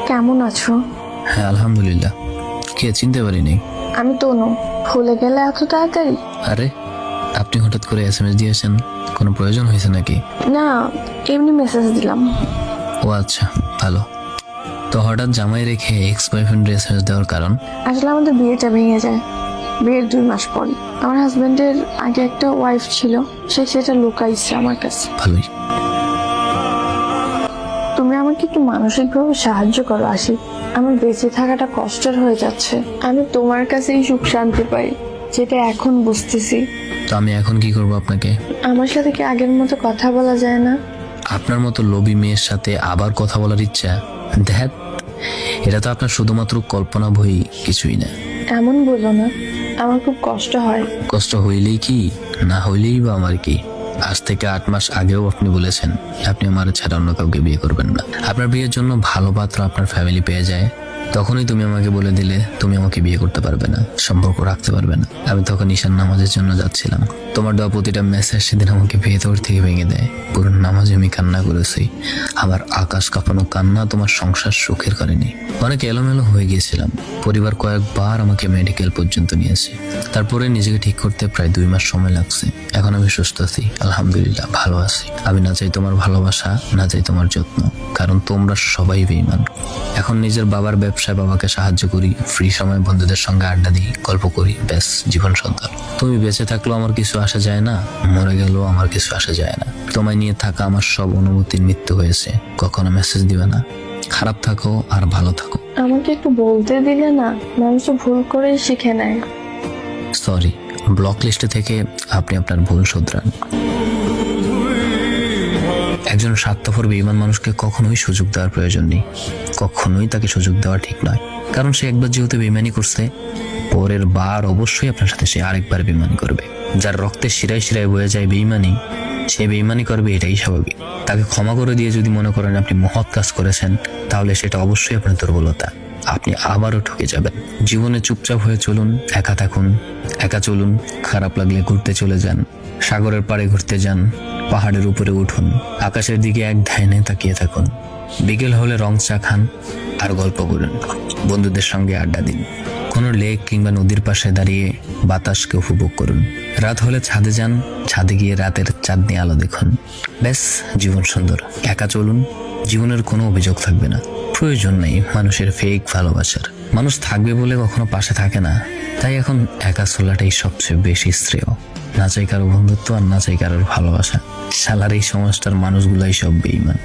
কেমন আছো? হ্যাঁ আলহামদুলিল্লাহ। কে চিনতে পারিনি? আমি তনু। ভুলে গেলে এত তাড়াতাড়ি? আরে আপনি হঠাৎ করে SMS দিয়েছেন, কোনো প্রয়োজন হয়েছে নাকি? না, এমনি মেসেজ দিলাম। ও আচ্ছা, ভালো। তো হঠাৎ জামাই রেখে এক্স বয়ফ্রেন্ড SMS দেওয়ার কারণ? আসলে আমাদের বিয়েটা ভেঙে যায় বিয়ের 2 মাস পর। আমার হাজবেন্ডের আগে একটা ওয়াইফ ছিল, সে সেটা লুকাইছে আমার কাছে। ভালোই। তুমি আমাকে একটু মানসিকভাবে সাহায্য করো আশিক। আমার বেঁচে থাকাটা কষ্টের হয়ে যাচ্ছে। আমি তোমার কাছেই সুখ শান্তি পাই, যেটা এখন বুঝতেছি। তো আমি এখন কি করব আপনাকে? আমার সাথে কি আগের মতো কথা বলা যায় না? আপনার মতো লোভী মেয়ের সাথে আবার কথা বলার ইচ্ছা? ধ্যাত, এটা তো আপনার শুধুমাত্র কল্পনা বই, কিছুই না। এমন বলো না, আমার খুব কষ্ট হয়। কষ্ট হইলেই কি, না হইলেই বা আমার কি? আজ থেকে 8 মাস আগেও আপনি বলেছেন আপনি আমার ছাড়া অন্য কাউকে বিয়ে করবেন না। আপনার বিয়ের জন্য ভালো পাত্র আপনার ফ্যামিলি পেয়ে যায়, তখনই তুমি আমাকে বলে দিলে তুমি আমাকে বিয়ে করতে পারবে না, সম্পর্ক রাখতে পারবে না। আমি তখন ঈশান নামাজের জন্য যাচ্ছিলাম, তোমার দেওয়া প্রতিটা মেসেজ সেদিন আমাকে ভেতর থেকে ভেঙে দেয়। পুরো নামাজে আমি কান্না করেছি, আমার আকাশ কাঁপানো কান্না তোমার সংসার সুখের করেনি। অনেক এলোমেলো হয়ে গিয়েছিলাম, পরিবার কয়েকবার আমাকে মেডিকেল পর্যন্ত নিয়েছে, তারপরে নিজেকে ঠিক করতে প্রায় 2 মাস সময় লাগছে। এখন আমি সুস্থ আছি, আলহামদুলিল্লাহ, ভালো আছি। আমি না চাই তোমার ভালোবাসা, না চাই তোমার যত্ন, কারণ তোমরা সবাই বেঈমান। এখন নিজের বাবার ব্যবসায় বাবাকে সাহায্য করি, ফ্রি সময় বন্ধুদের সঙ্গে আড্ডা দিই, গল্প করি, ব্যাস জীবন সুন্দর। তুমি বেঁচে থাকলেও আমার কিছু আসা যায় না, মরে গেলেও আমার কিছু আসা যায় না। তোমায় নিয়ে থাকা আমার সব অনুভূতির মৃত্যু হয়েছে। কখনো মেসেজ দিবে না। খারাপ থাকো আর ভালো থাকো। আমাকে একটু বলতে দিলে না? মানুষ তো ভুল করেই শিখে নেয়। সরি, ব্লক লিস্টে থেকে আপনি আপনার ভুল শুধরান। একজন স্বার্থপর বেঈমান মানুষকে কখনোই সুযোগ দেওয়ার প্রয়োজন নেই, কখনোই তাকে সুযোগ দেওয়া ঠিক নয়। কারণ সে একবার যেহেতু বেঈমানি করছে, পরের বার অবশ্যই আপনার সাথে সে আরেকবার বেঈমানি করবে। যার রক্তে শিরায় শিরায় বয়ে যায় বেঈমানি, সে বেঈমানি করবে, এটাই স্বাভাবিক। তাকে ক্ষমা করে দিয়ে যদি মনে করেন আপনি মহৎ কাজ করেছেন, তাহলে সেটা অবশ্যই আপনার দুর্বলতা। আপনি আবারও ঠকে যাবেন। জীবনে চুপচাপ হয়ে চলুন, একা থাকুন, একা চলুন। খারাপ লাগলে ঘুরতে চলে যান, সাগরের পাড়ে ঘুরতে যান, পাহাড়ের উপরে উঠুন, আকাশের দিকে এক ধ্যানে তাকিয়ে থাকুন। বিকেল হলে রং চা খান আর গল্প করুন, বন্ধুদের সঙ্গে আড্ডা দিন। কোনো লেক কিংবা নদীর পাশে দাঁড়িয়ে বাতাসকে উপভোগ করুন। রাত হলে ছাদে যান, ছাদে গিয়ে রাতের চাঁদনি আলো দেখুন। ব্যাস জীবন সুন্দর। একা চলুন, জীবনের কোনো অভিযোগ থাকবে না। প্রয়োজন নেই মানুষের ফেক ভালোবাসার। মানুষ থাকবে বলে কখনো পাশে থাকে না, তাই এখন একা চলাটাই সবচেয়ে বেশি শ্রেয়। না চাই কারো বন্ধুত্ব আর না চাই কারোর ভালোবাসা। শালার এই সমাজটার মানুষগুলাই সব বেঈমান।